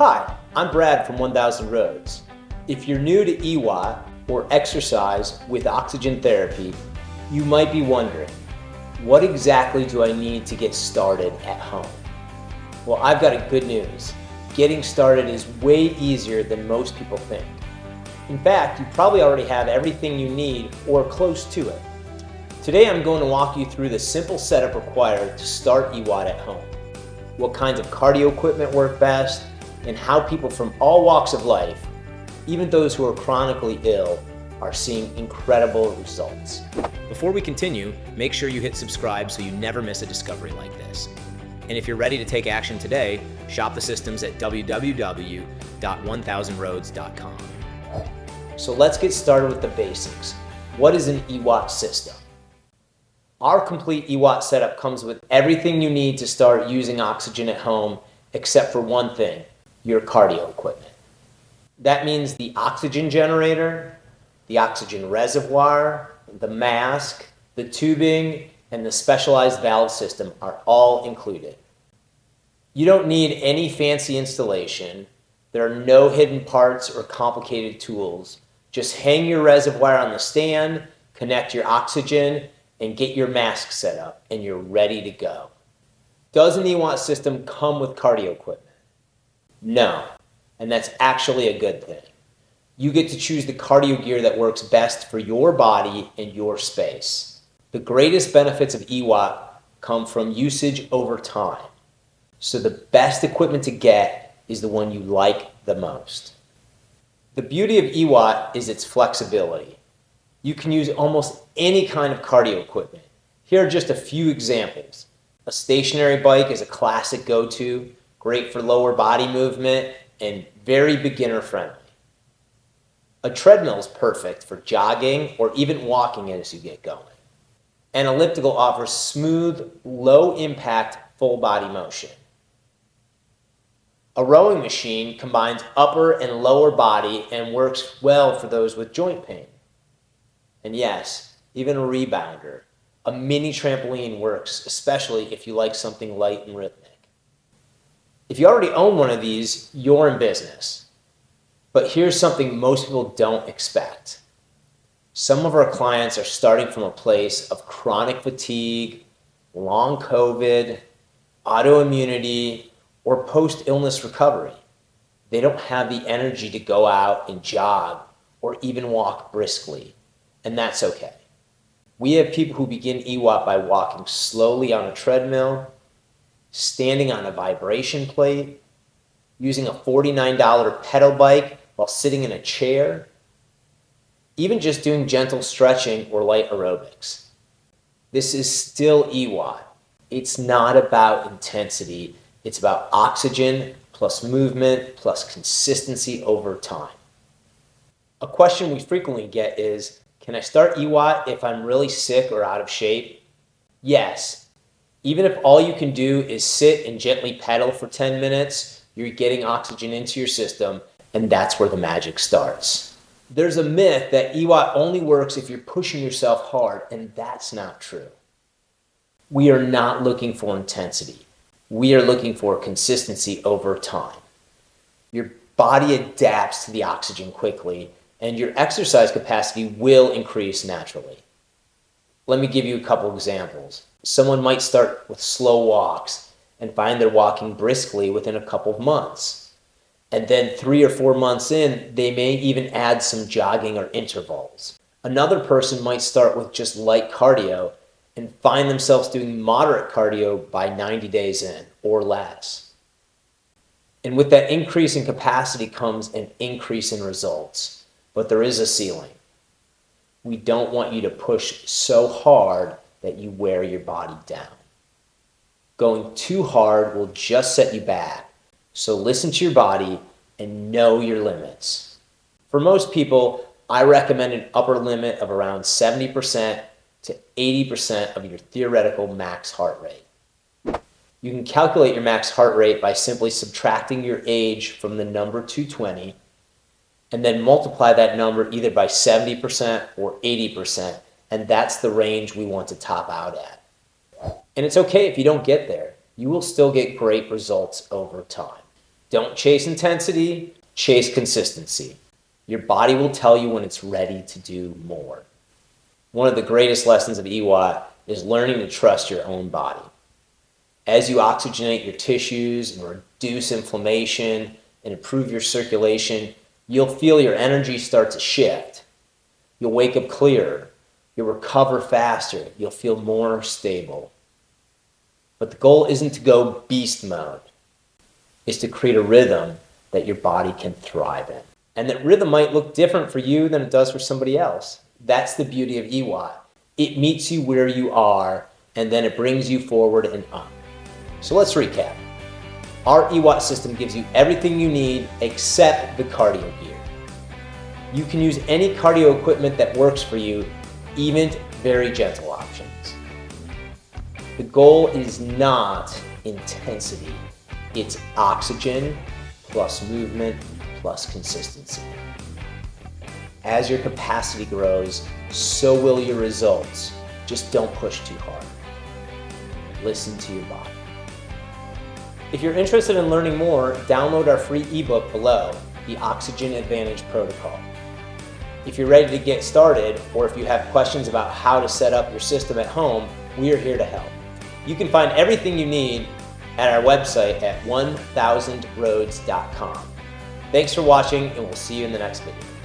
Hi, I'm Brad from 1000 Roads. If you're new to EWOT or exercise with oxygen therapy, you might be wondering, what exactly do I need to get started at home? Well, I've got good news. Getting started is way easier than most people think. In fact, you probably already have everything you need or close to it. Today I'm going to walk you through the simple setup required to start EWOT at home, what kinds of cardio equipment work best, and how people from all walks of life, even those who are chronically ill, are seeing incredible results. Before we continue, make sure you hit subscribe so you never miss a discovery like this. And if you're ready to take action today, shop the systems at www.1000roads.com. So let's get started with the basics. What is an EWOT system? Our complete EWOT setup comes with everything you need to start using oxygen at home, except for one thing, your cardio equipment. That means the oxygen generator, the oxygen reservoir, the mask, the tubing, and the specialized valve system are all included. You don't need any fancy installation. There are no hidden parts or complicated tools. Just hang your reservoir on the stand, connect your oxygen, and get your mask set up, and you're ready to go. Does an EWOT system come with cardio equipment? No, and that's actually a good thing. You get to choose the cardio gear that works best for your body and your space. The greatest benefits of EWOT come from usage over time. So the best equipment to get is the one you like the most. The beauty of EWOT is its flexibility. You can use almost any kind of cardio equipment. Here are just a few examples. A stationary bike is a classic go-to, great for lower body movement and very beginner friendly. A treadmill is perfect for jogging or even walking as you get going. An elliptical offers smooth, low impact, full body motion. A rowing machine combines upper and lower body and works well for those with joint pain. And yes, even a rebounder, a mini trampoline works, especially if you like something light and rhythmic. If you already own one of these, you're in business. But here's something most people don't expect. Some of our clients are starting from a place of chronic fatigue, long COVID, autoimmunity, or post-illness recovery. They don't have the energy to go out and jog or even walk briskly, and that's okay. We have people who begin EWOT by walking slowly on a treadmill, standing on a vibration plate, using a $49 pedal bike while sitting in a chair, even just doing gentle stretching or light aerobics. This is still EWOT. It's not about intensity. It's about oxygen plus movement plus consistency over time. A question we frequently get is, can I start EWOT if I'm really sick or out of shape? Yes. Even if all you can do is sit and gently pedal for 10 minutes, you're getting oxygen into your system, and that's where the magic starts. There's a myth that EWOT only works if you're pushing yourself hard, and that's not true. We are not looking for intensity. We are looking for consistency over time. Your body adapts to the oxygen quickly, and your exercise capacity will increase naturally. Let me give you a couple examples. Someone might start with slow walks and find they're walking briskly within a couple of months. And then 3 or 4 months in, they may even add some jogging or intervals. Another person might start with just light cardio and find themselves doing moderate cardio by 90 days in or less. And with that increase in capacity comes an increase in results, but there is a ceiling. We don't want you to push so hard that you wear your body down. Going too hard will just set you back, so listen to your body and know your limits. For most people, I recommend an upper limit of around 70% to 80% of your theoretical max heart rate. You can calculate your max heart rate by simply subtracting your age from the number 220 and then multiply that number either by 70% or 80%, and that's the range we want to top out at. And it's okay if you don't get there. You will still get great results over time. Don't chase intensity, chase consistency. Your body will tell you when it's ready to do more. One of the greatest lessons of EWOT is learning to trust your own body. As you oxygenate your tissues and reduce inflammation and improve your circulation, you'll feel your energy start to shift. You'll wake up clearer. You'll recover faster. You'll feel more stable. But the goal isn't to go beast mode. It's to create a rhythm that your body can thrive in. And that rhythm might look different for you than it does for somebody else. That's the beauty of EWOT. It meets you where you are, and then it brings you forward and up. So let's recap. Our EWOT system gives you everything you need except the cardio gear. You can use any cardio equipment that works for you, even very gentle options. The goal is not intensity. It's oxygen plus movement plus consistency. As your capacity grows, so will your results. Just don't push too hard. Listen to your body. If you're interested in learning more, download our free ebook below, The Oxygen Advantage Protocol. If you're ready to get started, or if you have questions about how to set up your system at home, we are here to help. You can find everything you need at our website at 1000roads.com. Thanks for watching, and we'll see you in the next video.